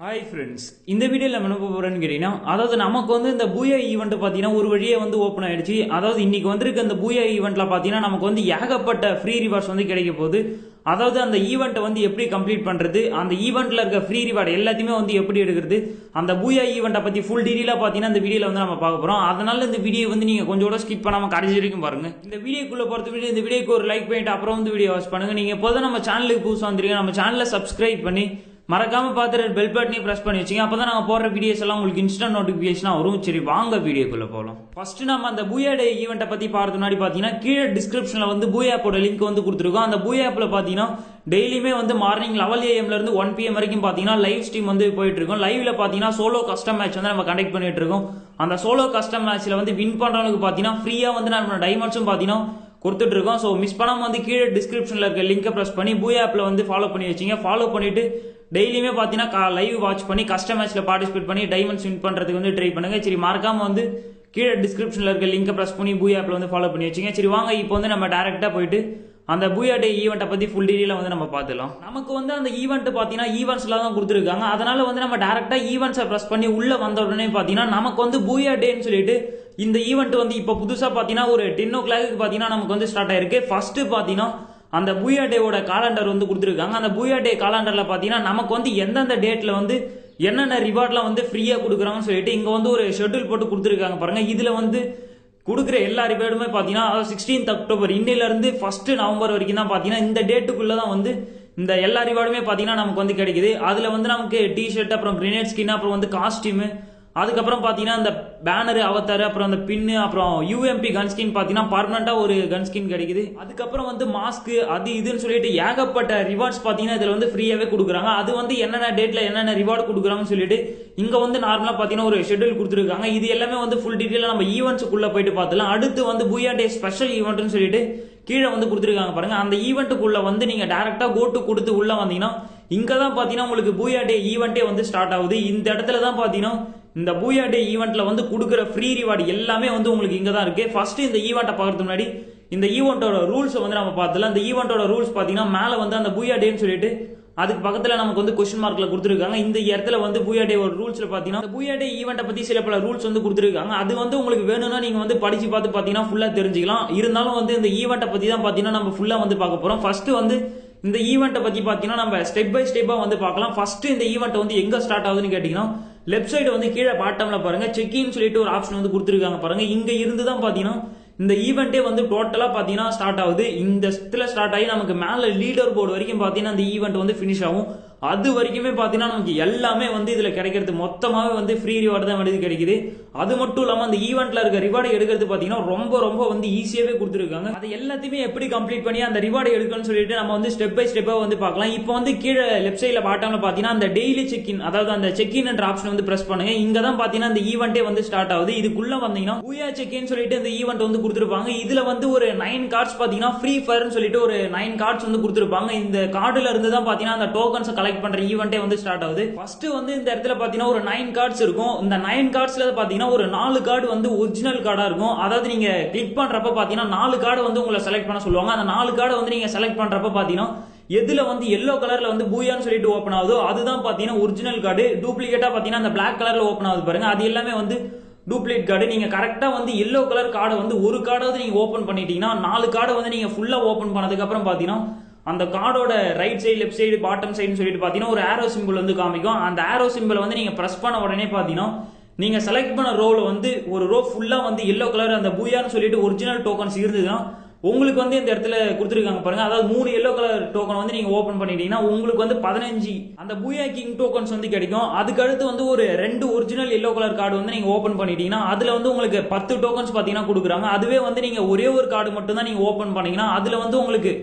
Hi friends, இந்த வீடியோவில் நம்ம என்ன போகிறோன்னு கேட்டிங்கன்னா, அதாவது நமக்கு வந்து இந்த பூயா ஈவெண்ட் பார்த்தீங்கன்னா ஒரு வழியே வந்து ஓப்பன் ஆயிடுச்சு. அதாவது இன்னைக்கு வந்திருக்க இந்த பூயா ஈவெண்ட்டில் பார்த்தீங்கன்னா நமக்கு வந்து ஏகப்பட்ட ஃப்ரீ ரிவார்ட்ஸ் வந்து கிடைக்க போகுது. அதாவது அந்த ஈவெண்ட்டை வந்து எப்படி கம்ப்ளீட் பண்ணுறது, அந்த ஈவெண்ட்டில் இருக்க ஃப்ரீ ரிவார்டு எல்லாத்தையுமே வந்து எப்படி எடுக்கிறது, அந்த பூயா ஈவெண்ட்டை பற்றி ஃபுல் டீட்டெயிலாக பார்த்தீங்கன்னா இந்த வீடியோவில் வந்து நம்ம பார்க்க போகிறோம். அதனால இந்த வீடியோ வந்து நீங்கள் கொஞ்சம் கூட ஸ்கிப் பண்ணாமல் கடைசி வரைக்கும் பாருங்கள். இந்த வீடியோக்குள்ளே பொறுத்த இந்த வீடியோக்கு ஒரு லைக் பண்ணிட்டு அப்புறம் வந்து வீடியோ வாட்ச் பண்ணுங்கள். நீங்கள் எப்போதும் நம்ம சேனலுக்கு புதுசாக வந்துருக்கீங்க, நம்ம சேனலை சப்ஸ்கிரைப் பண்ணி மறக்காம பார்த்துட்டு பெல் பட்டனையும் பிரஸ் பண்ணி வச்சுங்க. அப்பதான் நாங்க போடுற வீடியோஸ் எல்லாம் உங்களுக்கு இன்ஸ்டன்ட் நோட்டிபிகேஷனா வரும். சரி, வாங்க வீடியோக்குள்ள போகலாம். ஃபர்ஸ்ட் நம்ம அந்த பூயா டே ஈவெண்ட்டை பத்தி பார்த்து முன்னாடி பாத்தீங்கன்னா கீழே டிஸ்கிரிப்ஷன்ல வந்து பூயா ஆப்போட லிங்க் வந்து கொடுத்துருக்கோம். அந்த பூயா ஆப்ல பாத்தீங்கன்னா டெய்லியுமே வந்து மார்னிங் 11 AM இருந்து 1 PM வரைக்கும் பாத்தீங்கன்னா லைவ் ஸ்ட்ரீம் வந்து போயிட்டு இருக்கும். லைவ்ல பாத்தீங்கன்னா சோலோ கஸ்டம் மேட்ச் வந்து நம்ம கண்டக்ட் பண்ணிட்டு இருக்கோம். அந்த சோலோ கஸ்டம் மேட்ச்ல வந்து வின் பண்றவங்களுக்கு பாத்தீங்கன்னா ஃப்ரீயா வந்து நம்ம டைமண்ட்ஸும் பாத்தீங்கன்னா கொடுத்துட்டு இருக்கோம். ஸோ மிஸ் பண்ணாம வந்து கீழே டிஸ்கிரிப்ஷன்ல இருக்க லிங்கை பிரஸ் பண்ணி பூயா ஆப்ல வந்து ஃபாலோ பண்ணி வச்சிங்க. ஃபாலோ பண்ணிட்டு டெய்லியுமே பார்த்தீங்கன்னா லைவ் வாட்ச் பண்ணி கஸ்டம் மேட்ச்ல பார்ட்டிசிபேட் பண்ணி டைமண்ட்ஸ் வின் பண்றதுக்கு வந்து ட்ரை பண்ணுங்க. சரி, மறக்காம வந்து கீழே டிஸ்கிரிப்ஷன்ல இருக்க லிங்கை பிரஸ் பண்ணி பூயா ஆப்ல வந்து ஃபாலோ பண்ணி வச்சிங்க. சரி, வாங்க இப்போ வந்து நம்ம டைரக்டா போயிட்டு அந்த பூயா டே ஈவெண்ட்டை பத்தி ஃபுல் டீடைலா வந்து நம்ம பார்த்துலாம். நமக்கு வந்து அந்த ஈவெண்ட் பாத்தீங்கன்னா ஈவெண்ட்ஸ்ல தான் கொடுத்துருக்காங்க. அதனால வந்து நம்ம டைரக்டா ஈவெண்ட்ஸை பிரஸ் பண்ணி உள்ள வந்த உடனே பாத்தீங்கன்னா நமக்கு வந்து பூயா டேன்னு சொல்லிட்டு இந்த ஈவெண்ட் வந்து இப்போ புதுசா பாத்தீங்கன்னா ஒரு 10 o'clock பாத்தீங்கன்னா நமக்கு வந்து ஸ்டார்ட் ஆயிருக்கு. ஃபர்ஸ்ட் பாத்தீங்கன்னா அந்த பூயா டேவோட காலண்டர் வந்து கொடுத்துருக்காங்க. அந்த பூயா டே காலண்டர்ல பாத்தீங்கன்னா நமக்கு வந்து எந்தெந்த டேட்ல வந்து என்னென்ன ரிவார்ட்லாம் வந்து ஃப்ரீயா கொடுக்குறாங்கன்னு சொல்லிட்டு இங்க வந்து ஒரு ஷெட்யூல் போட்டு கொடுத்துருக்காங்க பாருங்க. இதுல வந்து கொடுக்குற எல்லா ரிவார்டுமே பாத்தீங்கன்னா 16th October இன்னையில இருந்து 1st November வரைக்கும் தான் பாத்தீங்கன்னா இந்த டேட்டுக்குள்ளதான் வந்து இந்த எல்லா ரிவார்டுமே பாத்தீங்கன்னா நமக்கு வந்து கிடைக்குது. அதுல வந்து நமக்கு டிஷர்ட், அப்புறம் கிரேனேட் ஸ்கின், அப்புறம் வந்து காஸ்டியூம், அதுக்கப்புறம் பாத்தீங்கன்னா அந்த பேனர் அவதார், அப்புறம் அந்த பின்னு, அப்புறம் யூஎம்பி கன் ஸ்கின் பாத்தீங்கன்னா பர்மனண்டா ஒரு கன் ஸ்கின் கிடைக்குது. அதுக்கப்புறம் வந்து மாஸ்க் அது இதுன்னு சொல்லிட்டு ஏகப்பட்ட ரிவார்ட்ஸ் பாத்தீங்கன்னா இதுல வந்து ஃப்ரீயாவே கொடுக்குறாங்க. அது வந்து என்னென்ன டேட்ல என்னென்ன ரிவார்டு கொடுக்குறாங்கன்னு சொல்லிட்டு இங்க வந்து நார்மலா பாத்தீங்கன்னா ஒரு ஷெட்யூல் கொடுத்துருக்காங்க. இது எல்லாமே வந்து ஃபுல் டீடைலா நம்ம ஈவெண்ட்ஸுக்குள்ள போயிட்டு பார்த்தலாம். அடுத்து வந்து பூயா டே ஸ்பெஷல் ஈவெண்ட்னு சொல்லிட்டு கீழே வந்து கொடுத்துருக்காங்க பாருங்க. அந்த ஈவெண்ட்டுக்குள்ள வந்து நீங்க டைரக்டா கோட்டு கொடுத்து உள்ள வந்தீங்கன்னா இங்கதான் பாத்தீங்கன்னா உங்களுக்கு பூயா டே ஈவெண்ட்டே வந்து ஸ்டார்ட் ஆகுது. இந்த இடத்துல தான் பாத்தீங்கன்னா இந்த பூயா டே ஈவெண்ட்ல வந்து கொடுக்குற ஃப்ரீ ரிவார்டு எல்லாமே வந்து உங்களுக்கு இங்க தான் இருக்கு. ஃபர்ஸ்ட் இந்த ஈவெண்ட்டை பார்க்கறதுக்கு முன்னாடி இந்த ஈவெண்ட்டோட ரூல்ஸ் வந்து நம்ம பார்த்தலாம். இந்த ஈவெண்ட்டோட ரூல்ஸ் பாத்தீங்கன்னா மேல வந்து அந்த பூயா டேன்னு சொல்லிட்டு அதுக்கு பக்கத்துல நமக்கு வந்து கொஸ்டின் மார்க்ல கொடுத்துருக்காங்க. இந்த இடத்துல வந்து பூயா டே ஒரு ரூல்ஸ்ல பாத்தீங்கன்னா பூயா டே ஈவெண்ட்டை பத்தி சில பல ரூல்ஸ் வந்து கொடுத்துருக்காங்க. அது வந்து உங்களுக்கு வேணும்னா நீங்க வந்து படிச்சு பார்த்து பாத்தீங்கன்னா ஃபுல்லா தெரிஞ்சுக்கலாம். இருந்தாலும் வந்து இந்த ஈவெண்ட்டை பத்தி தான் பாத்தீங்கன்னா நம்ம ஃபுல்லா வந்து பார்க்க போறோம். ஃபர்ஸ்ட் வந்து இந்த ஈவெண்ட்டை பத்தி பாத்தீங்கன்னா நம்ம ஸ்டெப் பை ஸ்டெப்பா வந்து பார்க்கலாம். ஃபர்ஸ்ட் இந்த ஈவெண்ட் வந்து எங்க ஸ்டார்ட் ஆகுதுன்னு கேட்டீங்கன்னா லெஃப்ட் சைடு வந்து கீழே பாட்டம்ல பாருங்க செக்இன் சொல்லிட்டு ஒரு ஆப்ஷன் வந்து கொடுத்துருக்காங்க பாருங்க. இங்க இருந்து தான் பாத்தீங்கன்னா இந்த ஈவெண்ட்டே வந்து டோட்டலா பாத்தீங்கன்னா ஸ்டார்ட் ஆகுது. இந்த இடத்துல ஸ்டார்ட் ஆகி நமக்கு மேல லீடர் போர்டு வரைக்கும் பாத்தீங்கன்னா இந்த ஈவெண்ட் வந்து பினிஷ் ஆகும். அது வரைக்குமே பாத்தீங்கன்னா நமக்கு எல்லாமே வந்து இதுல கிடைக்கிறது மொத்தமாவே வந்து ஃப்ரீ ரிவார்டு தான் வந்து கிடைக்குது. அது மட்டும் இல்லாம அந்த ஈவெண்ட்ல இருக்க ரிவார்டு எடுக்கிறது பாத்தீங்கன்னா ரொம்ப ரொம்ப வந்து ஈஸியாவே கொடுத்துருக்காங்க. அது எல்லாத்தையுமே எப்படி கம்ப்ளீட் பண்ணி அந்த ரிவார்டு எடுக்கணும்னு சொல்லிட்டு நம்ம வந்து ஸ்டெப் பை ஸ்டெப்பா வந்து பார்க்கலாம். இப்போ வந்து கீழே லெஃப்ட் சைட்ல பாட்டம்ல பாத்தீங்கன்னா அந்த டெய்லி செக்இன், அதாவது அந்த செக்இன் என்ற ஆப்ஷன் வந்து பிரஸ் பண்ணுங்க. இங்க தான் பாத்தீங்கன்னா இந்த ஈவெண்ட்டே வந்து ஸ்டார்ட் ஆகுது. இதுக்குள்ள வந்தீங்கன்னா பூயா செக்இன் சொல்லிட்டு இந்த ஈவெண்ட் வந்து கொடுத்துருப்பாங்க. இதுல வந்து ஒரு 9 கார்ட்ஸ் பாத்தீங்கன்னா ஃப்ரீ ஃபயர்னு சொல்லிட்டு ஒரு 9 கார்ட்ஸ் வந்து கொடுத்துருப்பாங்க. இந்த கார்டுல இருந்து தான் பாத்தீங்கன்னா அந்த டோக்கன்ஸ் கலெக்ட் பண்ற ஈவெண்ட்டே வந்து ஸ்டார்ட் ஆகுது. ஃபர்ஸ்ட் வந்து இந்த இடத்துல பாத்தீங்கன்னா ஒரு 9 கார்ட்ஸ் இருக்கும். இந்த 9 கார்ட்ஸ்ல பாத்தீங்கன்னா ஒரு 4 கார்டு வந்து ஒரிஜினல் கார்டா இருக்கும். அதாவது நீங்க கிளிக் பண்றப்ப பாத்தீங்கன்னா 4 கார்டு வந்து உங்களை செலக்ட் பண்ண சொல்லுவாங்க. அந்த 4 கார்டு வந்து நீங்க செலக்ட் பண்றப்ப பாத்தீங்கன்னா எதுல வந்து எல்லோ கலர்ல வந்து பூயான்னு சொல்லிட்டு ஓபன் ஆகுதோ அதுதான் பாத்தீங்கன்னா ஒரிஜினல் கார்டு. டூப்ளிகேட்டா பாத்தீங்கன்னா அந்த பிளாக் கலர்ல ஓபன் ஆகுது பாருங்க, அது எல்லாமே வந்து டூப்ளிகேட் கார்டு. நீங்க கரெக்டா வந்து எல்லோ கலர் கார்டை வந்து ஒரு கார்டாவது நீங்க ஓபன் பண்ணிட்டீங்கன்னா 4 கார்டை வந்து நீங்க ஃபுல்லா ஓபன் பண்ணதுக்கு அப்புறம் பாத்தீங்கன்னா அந்த கார்டோட right side, left side, bottom சைடுன்னு சொல்லிட்டு பாத்தீங்கன்னா ஒரு ஆரோ சிம்பிள் வந்து காமிக்கும். அந்த ஆரோ சிம்பிள் வந்து நீங்க பிரஸ் பண்ண உடனே பாத்தீங்கன்னா நீங்க செலக்ட் பண்ண ரோல வந்து ஒரு ரோ ஃபுல்லா வந்து எல்லோ கலர் அந்த பூயான்னு சொல்லிட்டு ஒரிஜினல் டோக்கன்ஸ் இருந்ததுன்னா உங்களுக்கு வந்து இந்த இடத்துல கொடுத்துருக்காங்க பாருங்க. அதாவது 3 எல்லோ கலர் டோக்கன் வந்து நீங்க ஓபன் பண்ணிட்டீங்கன்னா உங்களுக்கு வந்து 15 அந்த பூயா கிங் டோக்கன்ஸ் வந்து கிடைக்கும். அதுக்கு அடுத்து வந்து ஒரு 2 ஒரிஜினல் எல்லோ கலர் கார்டு வந்து நீங்க ஓபன் பண்ணிட்டீங்கன்னா அதுல வந்து உங்களுக்கு 10 டோக்கன்ஸ் பாத்தீங்கன்னா கொடுக்குறாங்க. அதுவே வந்து நீங்க ஒரே ஒரு கார்டு மட்டும் தான் நீங்க ஓபன் பண்ணீங்கன்னா அதுல வந்து உங்களுக்கு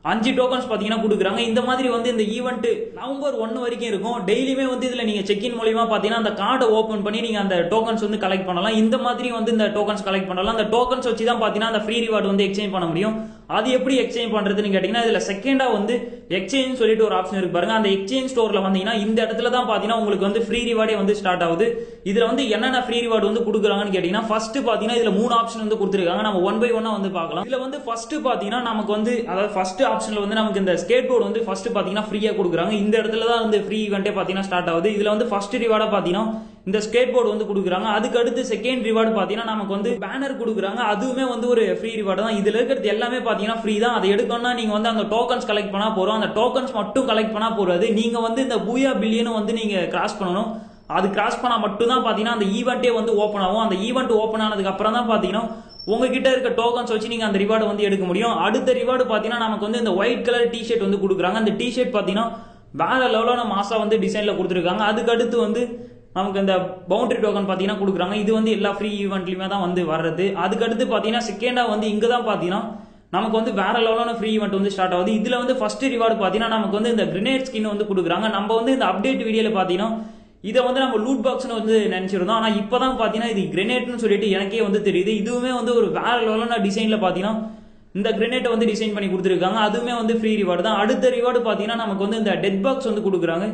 5 டோக்கன்ஸ் பாத்தீங்கன்னா கொடுக்குறாங்க. இந்த மாதிரி வந்து இந்த ஈவெண்ட் November 1 வரைக்கும் இருக்கும். டெய்லியுமே வந்து இதுல நீங்க செக்இன் மூலமா பாத்தீங்கன்னா அந்த கார்டை ஓபன் பண்ணி நீங்க அந்த டோக்கன்ஸ் வந்து கலெக்ட் பண்ணலாம். இந்த மாதிரி வந்து இந்த டோக்கன்ஸ் கலெக்ட் பண்ணலாம். அந்த டோக்கன்ஸ் வச்சு தான் பாத்தீங்கன்னா அந்த ஃப்ரீ ரிவார்டு வந்து எக்ஸ்சேஞ்ச் பண்ண முடியும். அது எப்படி எக்ஸ்சேஞ்ச் பண்றதுன்னு கேட்டீங்கன்னா இதுல செகண்டா வந்து எக்ஸ்சேஞ்ச் சொல்லிட்டு ஒரு ஆப்ஷன் இருக்கு பாருங்க. அந்த எக்ஸ்சேஞ்ச் ஸ்டோர்ல வந்தீங்கன்னா இந்த இடத்துல தான் பாத்தீங்கன்னா உங்களுக்கு வந்து ஃப்ரீ ரிவார்டே வந்து ஸ்டார்ட் ஆகுது. இதுல வந்து என்னென்ன ஃப்ரீ ரிவார்டு வந்து கொடுக்குறாங்கன்னு கேட்டீங்கன்னா ஃபர்ஸ்ட் பாத்தீங்கன்னா இதுல 3 ஆப்ஷன் வந்து கொடுத்துருக்காங்க. நம்ம ஒன் பை ஒன்னா வந்து பார்க்கலாம். இதுல வந்து ஃபர்ஸ்ட் பாத்தீங்கன்னா நமக்கு வந்து அதாவது ஃபர்ஸ்ட் ஆப்ஷன்ல வந்து நமக்கு இந்த ஸ்கேட் போர்டு வந்து ஃபர்ஸ்ட் பாத்தீங்கன்னா ஃப்ரீயா கொடுக்குறாங்க. இந்த இடத்துல தான் வந்து ஃப்ரீ ஈவென்ட்டே பாத்தீங்கன்னா ஸ்டார்ட் ஆகுது. இதுல வந்து ஃபர்ஸ்ட் ரிவார்டா பாத்தீங்கன்னா இந்த ஸ்கேட் போர்டு வந்து கொடுக்குறாங்க. அதுக்கு அடுத்து செகண்ட் ரிவார்டு பாத்தீங்கன்னா நமக்கு வந்து பேனர் கொடுக்குறாங்க. அதுவுமே வந்து ஒரு ஃப்ரீ ரிவார்டு தான். இதுல இருக்கிறது எல்லாமே பாத்தீங்கன்னா ஃப்ரீ தான். அதை எடுக்கணும்னா நீங்க வந்து அந்த டோக்கன்ஸ் கலெக்ட் பண்ணா போறோம். அந்த டோக்கன்ஸ் மட்டும் கலெக்ட் பண்ணா போறாது. நீங்க வந்து இந்த பூயா பில்லியன் வந்து நீங்க கிராஸ் பண்ணணும். அது கிராஸ் பண்ணா மட்டும் தான் பாத்தீங்கன்னா அந்த ஈவென்ட்டே வந்து ஓபன் ஆகும். அந்த ஈவென்ட் ஓபன் ஆனதுக்கு அப்புறம் தான் பாத்தீங்கன்னா உங்ககிட்ட இருக்க டோக்கன்ஸ் வச்சு நீங்க அந்த ரிவார்டு வந்து எடுக்க முடியும். அடுத்த ரிவார்டு பாத்தீங்கன்னா நமக்கு வந்து இந்த ஒயிட் கலர் டி ஷர்ட் வந்து கொடுக்குறாங்க. அந்த டி ஷர்ட் பாத்தீங்கன்னா வேற லெவலான மாசா வந்து டிசைன்ல கொடுத்துருக்காங்க. அதுக்கு அடுத்து வந்து நமக்கு இந்த பவுண்டரி டோக்கன் பாத்தீங்கன்னா கொடுக்குறாங்க. இது வந்து எல்லா ஃப்ரீ ஈவெண்ட்லயுமே தான் வந்து வர்றது. அதுக்கு அடுத்து பாத்தீங்கன்னா செகண்டா வந்து இங்க தான் பாத்தீங்கன்னா நமக்கு வந்து வேற லெவலான ஃப்ரீ ஈவெண்ட் வந்து ஸ்டார்ட் ஆகுது. இதுல வந்து ஃபர்ஸ்ட் ரிவார்டு பாத்தீங்கன்னா நமக்கு வந்து இந்த கிரனேட் ஸ்கின் வந்து கொடுக்குறாங்க. நம்ம வந்து இந்த அப்டேட் வீடியோல பாத்தீங்கன்னா இதை வந்து நம்ம லூட் பாக்ஸ்னு வந்து நினைச்சிருந்தோம். ஆனா இப்பதான் பாத்தீங்கன்னா இது கிரனேட்னு சொல்லிட்டு எனக்கே வந்து தெரியுது. இதுவுமே வந்து ஒரு வேற லெவலான டிசைன்ல பாத்தீங்கன்னா இந்த கிரனேட்டை வந்து டிசைன் பண்ணி கொடுத்துருக்காங்க. அதுவுமே வந்து ஃப்ரீ ரிவார்டு தான். அடுத்த ரிவார்டு பாத்தீங்கன்னா நமக்கு வந்து இந்த டெட் பாக்ஸ் வந்து கொடுக்குறாங்க.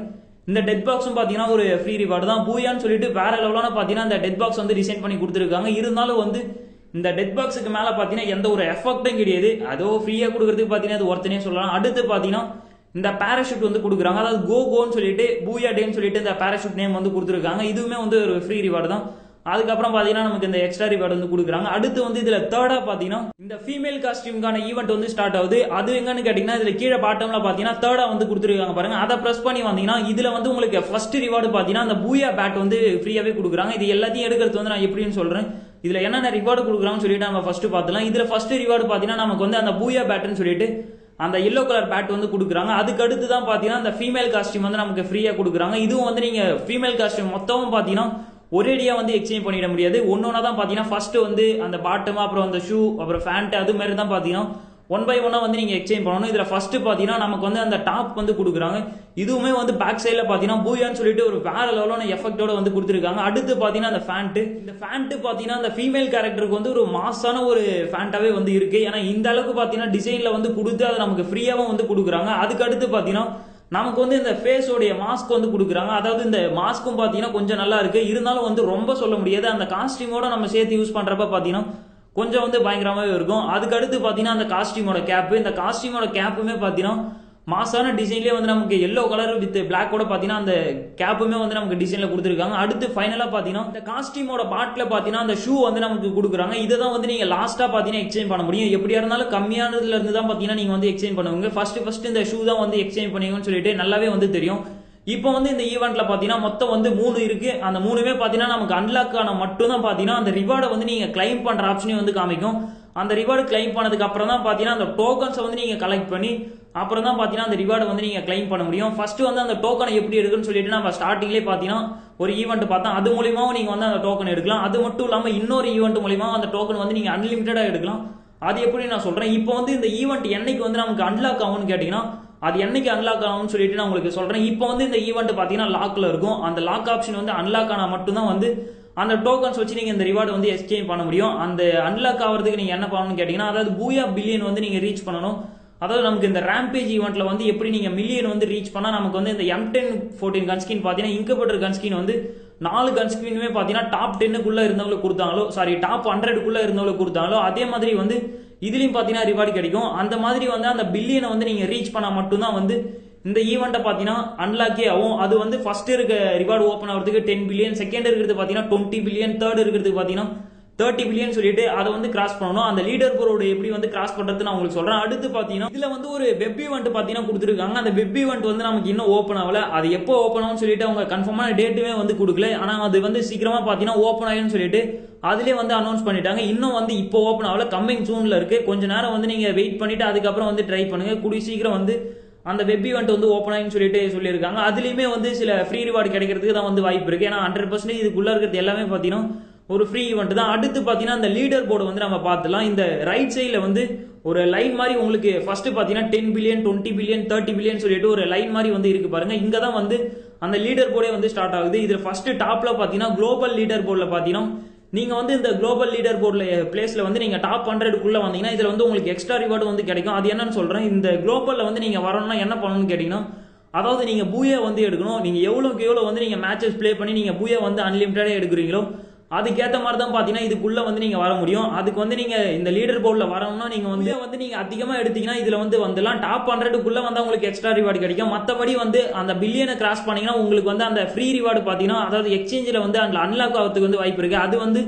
இந்த டெட் பாக்ஸும் பாத்தீங்கன்னா ஒரு ஃப்ரீ ரிவார்டு தான். பூயான்னு சொல்லிட்டு வேற லெவலான பாத்தீங்கன்னா இந்த டெட் பாக்ஸ் வந்து டிசைன் பண்ணி கொடுத்துருக்காங்க. இருந்தாலும் வந்து இந்த டெட் பாக்ஸுக்கு மேல பாத்தீங்கன்னா எந்த ஒரு எஃபெக்டும் கிடையாது. அதோ ஃப்ரீயா கொடுக்கறதுக்கு பாத்தீங்கன்னா அது ஒருத்தனே சொல்லலாம். அடுத்து பாத்தீங்கன்னா இந்த பேராஷூட் வந்து கொடுக்குறாங்க. அதாவது கோன்னு சொல்லிட்டு பூயா டேன்னு சொல்லிட்டு இந்த பேராஷூட் நேம் வந்து கொடுத்துருக்காங்க. இதுவுமே வந்து ஒரு ஃப்ரீ ரிவார்டு தான். அதுக்கப்புறம் பாத்தீங்கன்னா நமக்கு இந்த எக்ஸ்ட்ரா ரிவார்டு வந்து கொடுக்குறாங்க. அடுத்து வந்து இதுல தேர்டா பாத்தீங்கன்னா இந்த ஃபீமேல் காஸ்டியூம்கான ஈவெண்ட் வந்து ஸ்டார்ட் ஆகுது. அது எங்கன்னு கேட்டீங்கன்னா இதுல கீழே பாட்டம்ல பாத்தீங்கன்னா தேர்டா வந்து கொடுத்துருக்காங்க பாருங்க. அதை பிரஸ் பண்ணி வந்தீங்கன்னா இதுல வந்து உங்களுக்கு ஃபர்ஸ்ட் ரிவார்டு பாத்தீங்கன்னா அந்த பூயா பேட் வந்து ஃப்ரீயாவே கொடுக்குறாங்க. இது எல்லாத்தையும் எடுக்கிறது வந்து நான் எப்படின்னு சொல்றேன். இதுல என்னென்ன ரிவார்டு கொடுக்குறாங்கன்னு சொல்லிட்டு நம்ம ஃபர்ஸ்ட் பாத்துலாம். இதுல ஃபர்ஸ்ட் ரிவார்டு பாத்தீங்கன்னா நமக்கு வந்து அந்த பூயா பேட்னு சொல்லிட்டு அந்த எல்லோ கலர் பேட் வந்து கொடுக்குறாங்க. அதுக்கு அடுத்து தான் பாத்தீங்கன்னா அந்த ஃபீமேல் காஸ்டியூம் வந்து நமக்கு ஃப்ரீயா கொடுக்குறாங்க. இதுவும் வந்து நீங்க ஃபீமேல் காஸ்டியூம் மொத்தமும் பாத்தீங்கன்னா ஒரேடியா வந்து எக்ஸ்சேஞ்ச் பண்ணிட முடியாது. ஒன்னொன்னா தான் பாத்தீங்கன்னா ஃபர்ஸ்ட் வந்து அந்த பாட்டம், அப்புறம் அந்த ஷூ, அப்புறம் ஃபேண்ட், அது மாதிரி தான் பாத்தீங்கன்னா ஒன் பை ஒன்னா வந்து நீங்க எக்ஸ்சேஞ்ச் பண்ணணும். இதுல ஃபர்ஸ்ட் பாத்தீங்கன்னா நமக்கு வந்து அந்த டாப் வந்து கொடுக்குறாங்க. இதுவுமே வந்து பேக் சைட்ல பாத்தீங்கன்னா பூயான்னு சொல்லிட்டு ஒரு வேற லெவலான எஃபெக்டோட வந்து கொடுத்துருக்காங்க. அடுத்து பாத்தீங்கன்னா அந்த ஃபேண்ட், இந்த ஃபேண்ட் பாத்தீங்கன்னா அந்த ஃபீமேல் கேரக்டருக்கு வந்து ஒரு மாசான ஒரு ஃபேண்டாவே வந்து இருக்கு. ஏன்னா இந்த அளவுக்கு பாத்தீங்கன்னா டிசைன்ல வந்து கொடுத்து அதை நமக்கு ஃப்ரீயாவும் வந்து கொடுக்குறாங்க. அதுக்கு அடுத்து பாத்தீங்கன்னா நமக்கு வந்து இந்த ஃபேஸோடைய மாஸ்க் வந்து கொடுக்குறாங்க. அதாவது இந்த மாஸ்க்கும் பாத்தீங்கன்னா கொஞ்சம் நல்லா இருக்கு. இருந்தாலும் வந்து ரொம்ப சொல்ல முடியாது. அந்த காஸ்டியூமோட நம்ம சேர்த்து யூஸ் பண்றப்ப பாத்தீங்கன்னா கொஞ்சம் வந்து பயங்கரமாவே இருக்கும். அதுக்கு அடுத்து பாத்தீங்கன்னா அந்த காஸ்டியூமோட கேப், இந்த காஸ்டியூமோட கேப்புமே பாத்தீங்கன்னா மாசான டிசைன்லயே வந்து நமக்கு எல்லோ கலர் வித் பிளாக் கூட பாத்தீங்கன்னா அந்த கேப்புமே வந்து நமக்கு டிசைன்ல கொடுத்துருக்காங்க. அடுத்து ஃபைனலா பாத்தீங்கன்னா இந்த காஸ்டியூமோட பாட்ல பாத்தீங்கன்னா அந்த ஷூ வந்து நமக்கு கொடுக்குறாங்க. இதான் வந்து நீங்க லாஸ்டா பாத்தீங்கன்னா எக்ஸ்சேஞ்ச் பண்ண முடியும். எப்படியா இருந்தாலும் கம்மியானதுல இருந்து தான் பாத்தீங்கன்னா நீங்க வந்து எக்ஸ்சேஞ்ச் பண்ணுவீங்க. ஃபர்ஸ்ட் இந்த ஷூ தான் வந்து எக்ஸ்சேஞ்ச் பண்ணுவீங்கன்னு சொல்லிட்டு நல்லாவே வந்து தெரியும். இப்போ வந்து இந்த ஈவெண்ட்ல பாத்தீங்கன்னா மொத்தம் வந்து 3 இருக்கு. அந்த 3மே பாத்தீங்கன்னா நமக்கு அன்லாக் ஆன மட்டும் தான் பாத்தீங்கன்னா அந்த ரிவார்டை வந்து நீங்க கிளைம் பண்ற ஆப்ஷனே வந்து காமிக்கும். அந்த ரிவார்டு கிளைம் பண்ணதுக்கு அப்புறம் தான் பாத்தீங்கன்னா அந்த டோக்கன்ஸை வந்து நீங்க கலெக்ட் பண்ணி அப்புறம் தான் பாத்தீங்கன்னா அந்த ரிவார்டு வந்து நீங்க கிளைம் பண்ண முடியும். ஃபர்ஸ்ட் வந்து அந்த டோக்கனை எப்படி எடுக்குன்னு சொல்லிட்டு நம்ம ஸ்டார்டிங்லேயே பாத்தீங்கன்னா ஒரு ஈவெண்ட் பார்த்தா அது மூலியமாவும் நீங்க வந்து அந்த டோக்கன் எடுக்கலாம். அது மட்டும் இல்லாம இன்னொரு ஈவெண்ட் மூலியமா அந்த டோக்கன் வந்து நீங்க அன்லிமிட்டடா எடுக்கலாம். அது எப்படி நான் சொல்றேன். இப்போ வந்து இந்த ஈவெண்ட் என்னைக்கு வந்து நமக்கு அன்லாக் ஆகும்னு கேட்டீங்கன்னா அது என்னைக்கு அன்லாக் ஆகும்னு சொல்லிட்டு நான் உங்களுக்கு சொல்றேன். இப்போ வந்து இந்த ஈவெண்ட் பாத்தீங்கன்னா லாக்ல இருக்கும். அந்த லாக் ஆப்ஷன் வந்து அன்லாக் ஆனா மட்டும்தான் வந்து அந்த டோக்கன்ஸ் வச்சு நீங்க இந்த ரிவார்டு வந்து எக்ஸ்சேஞ்ச் பண்ண முடியும். அந்த அன்லாக் ஆகிறதுக்கு நீங்க என்ன பண்ணணும்னு கேட்டீங்கன்னா அதாவது பூயா பில்லியன் வந்து நீங்க ரீச் பண்ணணும். அதாவது நமக்கு இந்த ரேம்பேஜ் ஈவெண்ட்ல வந்து எப்படி நீங்க மில்லியன் வந்து ரீச் பண்ணா நமக்கு வந்து இந்த M1014 கன்ஸ்கின் பாத்தீங்கன்னா இன்குபேட்டர் கன்ஸ்கின் வந்து 4 கன்ஸ்கினுமே பாத்தீங்கன்னா டாப் 10க்குள்ள இருந்தவங்களுக்கு கொடுத்தாங்களோ, சாரி டாப் 100க்குள்ள இருந்தவங்களுக்கு கொடுத்தாங்களோ, அதே மாதிரி வந்து இதுலயும் பாத்தீங்கன்னா ரிவார்டு கிடைக்கும். அந்த மாதிரி வந்து அந்த பில்லியனை வந்து நீங்க ரீச் பண்ணா மட்டும்தான் வந்து இந்த ஈவெண்ட்டை பாத்தீங்கன்னா அன்லாக்கே ஆகும். அது வந்து ஃபர்ஸ்ட் இருக்க ரிவார்டு ஓப்பன் ஆகிறதுக்கு 10 பில்லியன், செகண்ட் இருக்கிறது பாத்தீங்கன்னா 20 பில்லியன், தேர்ட் இருக்கிறது பாத்தீங்கன்னா 30 பில்லியன் சொல்லிட்டு அதை வந்து கிராஸ் பண்ணணும். அந்த லீடர் போர்டு எப்படி வந்து கிராஸ் பண்றது நான் உங்களுக்கு சொல்றேன். அடுத்து பாத்தீங்கன்னா இதுல வந்து ஒரு வெப் ஈவெண்ட் பாத்தீங்கன்னா கொடுத்துருக்காங்க. அந்த வெப் ஈவெண்ட் வந்து நமக்கு இன்னும் ஓப்பன் ஆகல. அது எப்போ ஓப்பன் ஆகும் சொல்லிட்டு அவங்க கன்ஃபார்மான டேட்டுமே வந்து கொடுக்கல. ஆனா அது வந்து சீக்கிரமா பாத்தீங்கன்னா ஓப்பன் ஆகும்னு சொல்லிட்டு அதுலயே வந்து அனௌன்ஸ் பண்ணிட்டாங்க. இன்னும் வந்து இப்போ ஓப்பன் ஆகல, கம்மிங் ஜூன்ல இருக்கு. கொஞ்ச நேரம் வந்து நீங்க வெயிட் பண்ணிட்டு அதுக்கப்புறம் வந்து ட்ரை பண்ணுங்க. கூடிய சீக்கிரம் வந்து அந்த வெப் ஈவெண்ட் வந்து ஓப்பன் ஆகும்னு சொல்லிட்டு சொல்லியிருக்காங்க. அதுலயுமே வந்து சில ஃப்ரீ ரிவார்டு கிடைக்கிறதுக்கு தான் வந்து வாய்ப்பு இருக்கு. ஏன்னா 100% இதுக்குள்ள இருக்கிறது எல்லாமே பாத்தீங்கன்னா ஒரு ஃப்ரீ ஈவெண்ட் தான். அடுத்து பாத்தீங்கன்னா இந்த லீடர் போர்டு வந்து நம்ம பார்த்துலாம். இந்த ரைட் சைட்ல வந்து ஒரு லைன் மாதிரி உங்களுக்கு ஃபர்ஸ்ட் பாத்தீங்கன்னா 10 பில்லியன், 20 பில்லியன், 30 பில்லியன் சொல்லிட்டு ஒரு லைன் மாதிரி வந்து இருக்கு பாருங்க. இங்க தான் வந்து அந்த லீடர் போர்டே வந்து ஸ்டார்ட் ஆகுது. இதுல ஃபர்ஸ்ட் டாப்ல பாத்தீங்கன்னா குளோபல் லீடர் போர்டுல பாத்தீங்கன்னா நீங்கள் வந்து இந்த குளோபல் லீடர் போர்டில் பிளேஸில் வந்து நீங்கள் டாப் 100க்குள்ளே வந்தீங்கன்னா இதில் வந்து உங்களுக்கு எக்ஸ்ட்ரா ரிவார்டு வந்து கிடைக்கும். அது என்னன்னு சொல்கிறேன். இந்த குளோபலில் வந்து நீங்கள் வரணும்னா என்ன பண்ணணும்னு கேட்டிங்கன்னா, அதாவது நீங்கள் பூயா வந்து எடுக்கணும். நீங்கள் எவ்வளோக்கு எவ்வளோ வந்து நீங்கள் மேட்சஸ் ப்ளே பண்ணி நீங்கள் பூயா வந்து அன்லிமிட்டடாக எடுக்கிறீங்களோ அதுக்கேற்ற மாதிரி தான் பார்த்தீங்கன்னா இதுக்குள்ளே வந்து நீங்கள் வர முடியும். அதுக்கு வந்து நீங்கள் இந்த லீடர் போர்டில் வரணும்னா நீங்கள் வந்து நீங்கள் அதிகமாக எடுத்தீங்கன்னா இதில் வந்து வந்துலாம் டாப் 100க்குள்ளே வந்து உங்களுக்கு எக்ஸ்ட்ரா ரிவார்டு கிடைக்கும். மற்றபடி வந்து அந்த பில்லியனை கிராஸ் பண்ணீங்கன்னா உங்களுக்கு வந்து அந்த ஃப்ரீ ரிவார்டு பார்த்தீங்கன்னா, அதாவது எக்ஸ்சேஞ்சில் வந்து அந்த அன்லாக் ஆகிறதுக்கு வந்து வாய்ப்பு இருக்குது. அது வந்து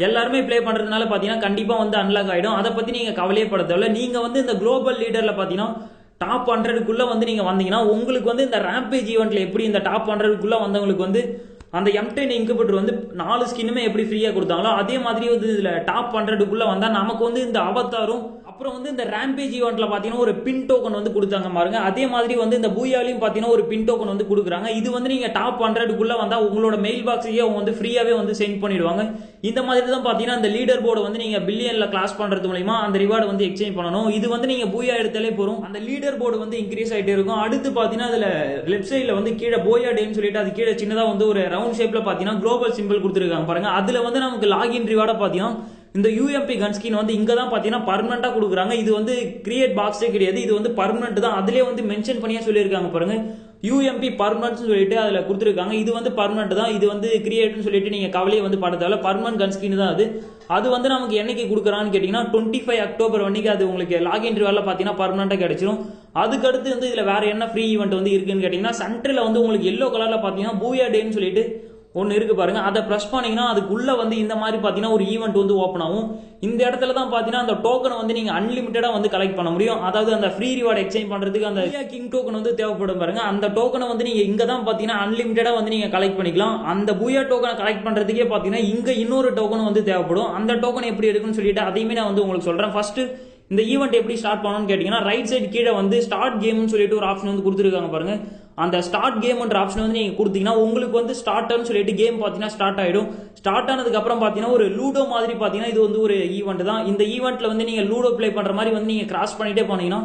எல்லாருமே ப்ளே பண்ணுறதுனால பார்த்தீங்கன்னா கண்டிப்பாக வந்து அன்லாக் ஆகிடும். அதை பற்றி நீங்கள் கவலையே பட தேவையில்ல. நீங்கள் வந்து இந்த குளோபல் லீடரில் பார்த்தீங்கன்னா டாப் 100க்குள்ளே வந்து நீங்கள் வந்தீங்கன்னா உங்களுக்கு வந்து இந்த ரேம்பேஜ் ஈவெண்ட்டில் எப்படி இந்த டாப் 100க்குள்ளே வந்தவங்களுக்கு வந்து அந்த M10 இன்குபேட்டர் வந்து 4 ஸ்கின்னுமே எப்படி ஃப்ரீயாக கொடுத்தாங்களோ அதே மாதிரி வந்து இதில் டாப் 100க்குள்ளே வந்தால் நமக்கு வந்து இந்த அவதாரும் அப்புறம் வந்து இந்த ரேம்பேஜ் ஈவெண்ட்டில் பார்த்தீங்கன்னா ஒரு பின் டோக்கன் வந்து கொடுத்தாங்க பாருங்க. அதே மாதிரி வந்து இந்த பூயாலையும் பார்த்தீங்கன்னா ஒரு பின் டோக்கன் வந்து கொடுக்குறாங்க. இது வந்து நீங்கள் டாப் 100க்குள்ளே வந்தால் உங்களோட மெயில் பாக்ஸையே அவங்க வந்து ஃப்ரீயாகவே வந்து சென்ட் பண்ணிடுவாங்க. இந்த மாதிரி தான் பார்த்தீங்கன்னா இந்த லீடர் போர்டை வந்து நீங்கள் பில்லியனில் கிளாஸ் பண்ணுறது மூலமா அந்த ரிவார்டு வந்து எக்ஸ்சேஞ்ச் பண்ணணும். இது வந்து நீங்கள் பூயா எடுத்தாலே போகிறோம், அந்த லீடர் போர்டு வந்து இன்க்ரீஸ் ஆகிட்டே இருக்கும். அடுத்து பார்த்தீங்கன்னா அதில் லெஃப்ட் சைடில் வந்து கீழே போயா டேன்னு சொல்லிட்டு அது கீழே சின்னதாக வந்து ஒரு ரவுண்ட் ஷேப்பில் பார்த்தீங்கன்னா குளோபல் சிம்பிள் கொடுத்துருக்காங்க பாருங்க. அதில் வந்து நமக்கு லாகின் ரிவார்டை பார்த்தீங்கன்னா இந்த UMP கன் ஸ்கின் வந்து இங்கே தான் பார்த்தீங்கன்னா பர்மனெண்ட்டாக கொடுக்குறாங்க. இது வந்து கிரியேட் பாக்ஸே கிடையாது, இது வந்து பர்மனெண்ட் தான். அதிலே வந்து மென்ஷன் பண்ணியே சொல்லியிருக்காங்க பாருங்க, UMP பர்மனன்ட் சொல்லிட்டு அதில் கொடுத்துருக்காங்க. இது வந்து பர்மனெண்ட் தான், இது வந்து கிரியேட்னு சொல்லிட்டு நீங்கள் கவலையை வந்து பட தேவையில்ல. பர்மனன்ட் கன் ஸ்கின் தான் அது. அது வந்து நமக்கு என்னைக்கு கொடுக்குறான்னு கேட்டிங்கன்னா 25 அக்டோபர் அன்னைக்கு அது உங்களுக்கு லாகின் ரிவார்டில் பார்த்தீங்கன்னா பர்மனெண்ட்டாக கிடைச்சிரும். அதுக்கடுத்து வந்து இதில் வேற என்ன ஃப்ரீ ஈவெண்ட் வந்து இருக்குன்னு கேட்டிங்கன்னா சென்டரில் வந்து உங்களுக்கு எல்லோ கலரில் பார்த்தீங்கன்னா பூயா டேன்னு சொல்லிட்டு ஒன்று இருக்கு பாருங்க. அதை ப்ரெஸ் பண்ணீங்கன்னா அதுக்குள்ள வந்து இந்த மாதிரி பார்த்தீங்கன்னா ஒரு ஈவெண்ட் வந்து ஓப்பன் ஆகும். இந்த இடத்துல தான் பார்த்தீங்கன்னா அந்த டோக்கனை வந்து நீங்கள் அன்லிமிட்டடாக வந்து கலெக்ட் பண்ண முடியும். அதாவது அந்த ஃப்ரீ ரிவார்டு எக்ஸ்சேஞ்ச் பண்ணுறதுக்கு அந்த கிங் டோக்கன் வந்து தேவைப்படும் பாருங்க. அந்த டோக்கனை வந்து நீங்கள் இங்கே தான் பார்த்தீங்கன்னா அன்லிமிட்டடாக வந்து நீங்கள் கலெக்ட் பண்ணிக்கலாம். அந்த பூயா டோக்கனை கலெக்ட் பண்ணுறதுக்கே பார்த்தீங்கன்னா இங்கே இன்னொரு டோக்கன் வந்து தேவைப்படும். அந்த டோக்கன் எப்படி எடுக்குன்னு சொல்லிட்டு அதையுமே நான் வந்து உங்களுக்கு சொல்கிறேன். ஃபர்ஸ்ட் இந்த ஈவெண்ட் எப்படி ஸ்டார்ட் பண்ணணும்னு கேட்டிங்கன்னா ரைட் சைடு கீழே வந்து ஸ்டார்ட் கேம்னு சொல்லிட்டு ஒரு ஆப்ஷன் வந்து கொடுத்துருக்காங்க பாருங்க. அந்த ஸ்டார்ட் கேம்ன்ற ஆப்ஷன் வந்து நீங்கள் கொடுத்தீங்கன்னா உங்களுக்கு வந்து ஸ்டார்ட்னு சொல்லிட்டு கேம் பார்த்தீங்கன்னா ஸ்டார்ட் ஆகிடும். ஸ்டார்ட் ஆனதுக்கு அப்புறம் பார்த்தீங்கன்னா ஒரு லூடோ மாதிரி பார்த்தீங்கன்னா இது வந்து ஒரு ஈவெண்ட் தான். இந்த ஈவெண்ட்டில் வந்து நீங்கள் லூடோ ப்ளே பண்ணுற மாதிரி வந்து நீங்கள் கிராஸ் பண்ணிட்டே போனீங்கன்னா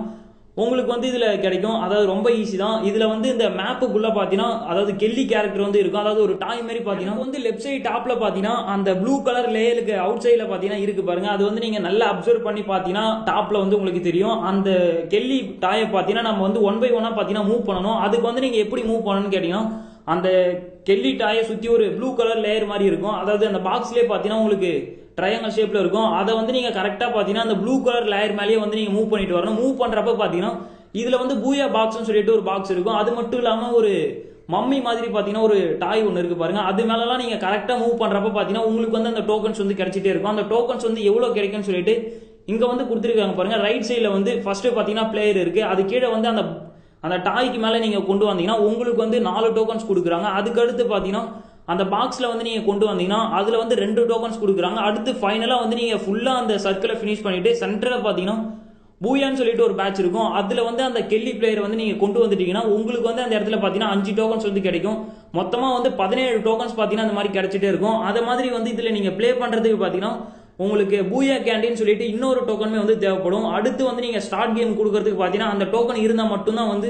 உங்களுக்கு வந்து இதில் கிடைக்கும். அதாவது ரொம்ப ஈஸி தான். இதில் வந்து இந்த மேப்புக்குள்ளே பார்த்தீங்கன்னா அதாவது கெல்லி கேரக்டர் வந்து இருக்கும். அதாவது ஒரு டாய் மாதிரி பார்த்தீங்கன்னா வந்து லெஃப்ட் சைடு டாப்பில் பார்த்தீங்கன்னா அந்த ப்ளூ கலர் லேயருக்கு அவுட் சைடில் பார்த்தீங்கன்னா இருக்கு பாருங்க. அது வந்து நீங்கள் நல்லா அப்சர்வ் பண்ணி பார்த்தீங்கன்னா டாப்பில் வந்து உங்களுக்கு தெரியும். அந்த கெல்லி டாயை பார்த்தீங்கன்னா நம்ம வந்து 1 by 1 பார்த்தீங்கன்னா மூவ் பண்ணணும். அதுக்கு வந்து நீங்கள் எப்படி மூவ் பண்ணணும்னு கேட்டிங்கன்னா அந்த கெல்லி டாயை சுற்றி ஒரு ப்ளூ கலர் லேயர் மாதிரி இருக்கும். அதாவது அந்த பாக்ஸ்லேயே பார்த்தீங்கன்னா உங்களுக்கு ட்ரையாங்கல் ஷேப்ல இருக்கும். அதை வந்து நீங்க கரெக்டா பாத்தீங்கன்னா அந்த ப்ளூ கலர் லேயர் மேலேயே வந்து நீங்க மூவ் பண்ணிட்டு வரணும். மூவ் பண்றப்ப பாத்தீங்கன்னா இதுல வந்து பூயா பாக்ஸ்னு சொல்லிட்டு ஒரு பாக்ஸ் இருக்கும். அது மட்டும் இல்லாம ஒரு மம்மி மாதிரி பாத்தீங்கன்னா ஒரு டாய் ஒன்று இருக்கு பாருங்க. அது மேலலாம் நீங்க கரெக்டா மூவ் பண்றப்ப பாத்தீங்கன்னா உங்களுக்கு வந்து அந்த டோக்கன்ஸ் வந்து கிடைச்சிட்டே இருக்கும். அந்த டோக்கன்ஸ் வந்து எவ்வளவு கிடைக்கும்னு சொல்லிட்டு இங்க வந்து கொடுத்துருக்காங்க பாருங்க. ரைட் சைட்ல வந்து ஃபர்ஸ்ட் பாத்தீங்கன்னா பிளேயர் இருக்கு. அது கீழே வந்து அந்த டாய்க்கு மேல நீங்க கொண்டு வந்தீங்கன்னா உங்களுக்கு வந்து 4 டோக்கன்ஸ் கொடுக்குறாங்க. அதுக்கு அடுத்து பாத்தீங்கன்னா அந்த பாக்ஸ்ல வந்து நீங்க கொண்டு வந்தீங்கன்னா அதுல வந்து 2 டோக்கன்ஸ் கொடுக்குறாங்க. அடுத்து ஃபைனலா வந்து நீங்க ஃபுல்லா அந்த சர்க்கிளை ஃபினிஷ் பண்ணிட்டு சென்டர்ல பாத்தீங்கன்னா பூயான்னு சொல்லிட்டு ஒரு பேட்ச் இருக்கும். அதுல வந்து அந்த கெல்லி பிளேயர் வந்து நீங்க கொண்டு வந்துட்டீங்கன்னா உங்களுக்கு வந்து அந்த இடத்துல பாத்தீங்கன்னா 5 டோக்கன்ஸ் வந்து கிடைக்கும். மொத்தமா வந்து 17 டோக்கன்ஸ் பாத்தீங்கன்னா அந்த மாதிரி கிடைச்சிட்டே இருக்கும். அதே மாதிரி வந்து இதுல நீங்க பிளே பண்றதுக்கு பாத்தீங்கன்னா உங்களுக்கு பூயா கேண்டின்னு சொல்லிட்டு இன்னொரு டோக்கனுமே வந்து தேவைப்படும். அடுத்து வந்து நீங்க ஸ்டார்ட் கேம் கொடுக்கறதுக்கு பாத்தீங்கன்னா அந்த டோக்கன் இருந்தா மட்டும்தான் வந்து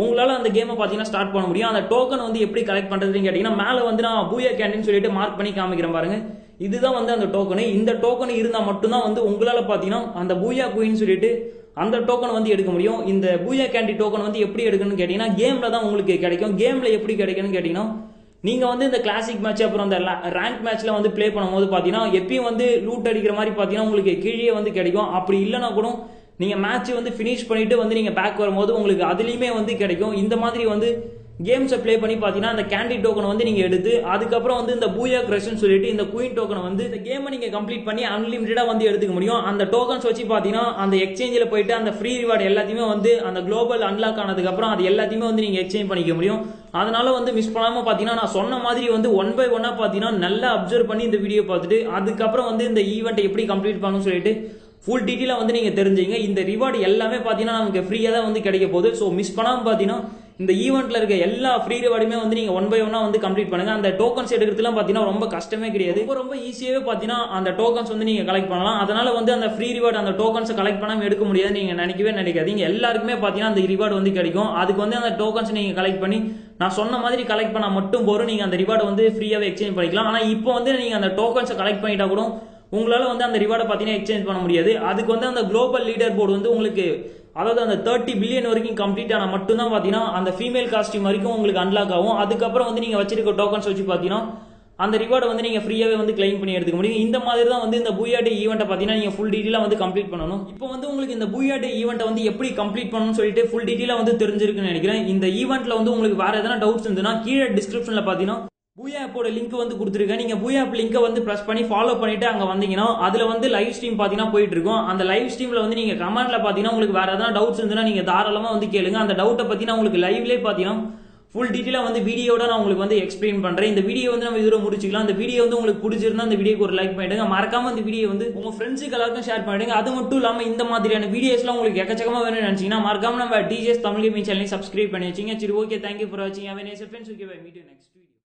உங்களால அந்த கேமை பார்த்தீங்கன்னா ஸ்டார்ட் பண்ண முடியும். அந்த டோக்கன் வந்து எப்படி கலெக்ட் பண்றதுன்னு கேட்டீங்கன்னா மேலே வந்து நான் பூயா கேண்டின்னு சொல்லிட்டு மார்க் பண்ணி காமிக்கிறேன் பாருங்க. இதுதான் வந்து அந்த டோக்கனு. இந்த டோக்கன் இருந்தால் மட்டும்தான் வந்து உங்களால பார்த்தீங்கன்னா அந்த பூயா குயின் சொல்லிட்டு அந்த டோக்கன் வந்து எடுக்க முடியும். இந்த பூயா கேண்டி டோக்கன் வந்து எப்படி எடுக்கணும்னு கேட்டீங்கன்னா கேம்ல தான் உங்களுக்கு கிடைக்கும். கேம்ல எப்படி கிடைக்கும்னு கேட்டீங்கன்னா நீங்க வந்து இந்த கிளாசிக் மேட்ச் அப்புறம் இந்த ரேங்க் மேட்ச்ல வந்து பிளே பண்ணும்போது பாத்தீங்கன்னா எப்பயும் வந்து லூட் அடிக்கிற மாதிரி பாத்தீங்கன்னா உங்களுக்கு கீழே வந்து கிடைக்கும். அப்படி இல்லைன்னா கூட நீங்க மேட்ச் வந்து ஃபினிஷ் பண்ணிட்டு வந்து நீங்க பேக் வரும்போது உங்களுக்கு அதுலயுமே வந்து கிடைக்கும். இந்த மாதிரி வந்து கேம்ஸை பிளே பண்ணி பார்த்தீங்கன்னா அந்த கேண்டி டோக்கனை வந்து நீங்கள் எடுத்து அதுக்கப்புறம் வந்து இந்த பூயா கிரஷ்னு சொல்லிட்டு இந்த குயின் டோக்கனை வந்து இந்த கேமை நீங்கள் கம்ப்ளீட் பண்ணி அன்லிமிட்டடாக வந்து எடுத்துக்க முடியும். அந்த டோக்கன்ஸ் வச்சு பார்த்தீங்கன்னா அந்த எக்ஸ்சேஞ்சில் போயிட்டு அந்த ஃப்ரீ ரிவார்டு எல்லாத்தையுமே வந்து அந்த குளோபல் அன்லாக் ஆனதுக்கப்புறம் அது எல்லாத்தையுமே வந்து நீங்கள் எக்ஸ்சேஞ்ச் பண்ணிக்க முடியும். அதனால வந்து மிஸ் பண்ணாமல் பார்த்தீங்கன்னா நான் சொன்ன மாதிரி வந்து 1 by 1 பார்த்தீங்கன்னா நல்லா அப்சர்வ் பண்ணி இந்த வீடியோ பார்த்துட்டு அதுக்கப்புறம் வந்து இந்த ஈவெண்ட்டை எப்படி கம்ப்ளீட் பண்ணணும்னு சொல்லிட்டு ஃபுல் டீட்டெயிலாக வந்து நீங்கள் தெரிஞ்சுங்க. இந்த ரிவார்டு எல்லாமே பார்த்தீங்கன்னா நமக்கு ஃப்ரீயாக தான் வந்து கிடைக்க போகுது. ஸோ மிஸ் பண்ணாமல் பார்த்தீங்கன்னா இந்த ஈவெண்ட்ல இருக்க எல்லா ஃப்ரீ ரிவார்டுமே வந்து நீங்கள் 1 by 1 வந்து கம்ப்ளீட் பண்ணுங்க. அந்த டோக்கன்ஸ் எடுக்கிறதுலாம் பார்த்தீங்கன்னா ரொம்ப கஷ்டமே கிடையாது. ரொம்ப ஈஸியாகவே பார்த்தீங்கன்னா அந்த டோக்கன்ஸ் வந்து நீங்கள் கலெக்ட் பண்ணலாம். அதனால வந்து அந்த ஃப்ரீ ரிவார்டு அந்த டோக்கன்ஸை கலெக்ட் பண்ணாமல் எடுக்க முடியாது நீங்கள் நினைக்கவே நினைக்காதீங்க. எல்லாருக்குமே பார்த்தீங்கன்னா அந்த ரிவார்டு வந்து கிடைக்கும். அதுக்கு வந்து அந்த டோக்கன்ஸ் நீங்கள் கலெக்ட் பண்ணி நான் சொன்ன மாதிரி கலெக்ட் பண்ணால் மட்டும் போகிறோம், நீங்கள் அந்த ரிவார்டை வந்து ஃப்ரீயாகவே எக்ஸ்சேஞ்ச் பண்ணிக்கலாம். ஆனால் இப்போ வந்து நீங்கள் அந்த டோக்கன்ஸை கலெக்ட் பண்ணிட்டா கூட உங்களால் வந்து அந்த ரிவார்டை பார்த்தீங்கன்னா எக்ஸ்சேஞ்ச் பண்ண முடியாது. அதுக்கு வந்து அந்த குளோபல் லீடர் போர்டு வந்து உங்களுக்கு அதாவது அந்த 30 பில்லியன் வரைக்கும் கம்ப்ளீட் ஆனால் மட்டும்தான் பார்த்தீங்கன்னா அந்த ஃபீமேல் காஸ்டியூம் வரைக்கும் உங்களுக்கு அன்லாக் ஆகும். அதுக்கப்புறம் வந்து நீங்கள் வச்சிருக்க டோக்கன்ஸ் வச்சு பார்த்தீங்கன்னா அந்த ரிவார்டை வந்து நீங்கள் ஃப்ரீயாகவே வந்து கிளைம் பண்ணி எடுத்துக்க முடியும். இந்த மாதிரி தான் வந்து இந்த பூயா டே ஈவெண்ட்டை பார்த்தீங்கன்னா நீங்கள் ஃபுல் டீட்டெயிலாக வந்து கம்ப்ளீட் பண்ணணும். இப்போ வந்து உங்களுக்கு இந்த பூயா டே ஈவெண்ட்டை வந்து எப்படி கம்ப்ளீட் பண்ணணும்னு சொல்லிட்டு ஃபுல் டீட்டெயிலாக வந்து தெரிஞ்சிருக்குன்னு நினைக்கிறேன். இந்த ஈவெண்ட்டில் வந்து உங்களுக்கு வேறு எதனா டவுட்ஸ் இருந்ததுன்னா கீழே டிஸ்கிரிப்ஷனில் பார்த்தீங்கன்னா பூயா ஆப்போட லிங்க் வந்து கொடுத்துருக்கேன். நீங்கள் பூயா ஆப் லிங்கை வந்து ப்ரெஸ் பண்ணி ஃபாலோ பண்ணிட்டு அங்கே வந்தீங்கன்னா அதில் வந்து லைவ் ஸ்ட்ரீம் பார்த்தீங்கன்னா போயிட்டு இருக்கும். அந்த லைவ் ஸ்ட்ரீமில் வந்து நீங்கள் கமெண்ட்ல பார்த்தீங்கன்னா உங்களுக்கு வேறு எதனா டவுட்ஸ் இருந்ததுன்னா நீங்கள் தாராளமாக வந்து கேளுங்க. அந்த டவுட்டை பற்றி நான் உங்களுக்கு லைவ்லேயே பார்த்தீங்கன்னா ஃபுல் டீட்டெயிலாக வந்து வீடியோட நான் உங்களுக்கு வந்து எக்ஸ்பிளைன் பண்ணுறேன். இந்த வீடியோ வந்து நம்ம இதோட முடிச்சுக்கலாம். இந்த வீடியோ வந்து உங்களுக்கு பிடிச்சிருந்தா இந்த வீடியோக்கு ஒரு லைக் பண்ணிடுங்க. மறக்காம இந்த வீடியோ வந்து உங்கள் ஃப்ரெண்ட்ஸுக்கு எல்லாருக்கும் ஷேர் பண்ணிடுங்க. அது மட்டும் இல்லாமல் இந்த மாதிரியான வீடியோஸ்லாம் உங்களுக்கு எக்கச்சக்கமாக வேணும்னு நினச்சிங்கன்னா மறக்காம நம்ம டிஜேஎஸ் தமிழ் கேமிங் சேனலை சப்ஸ்கிரைப் பண்ணி வச்சிங்க. சரி, ஓகே, தேங்க்யூ ஃபார் வாட்சிங். Have a nice day friends. Okay, bye, meet you next video.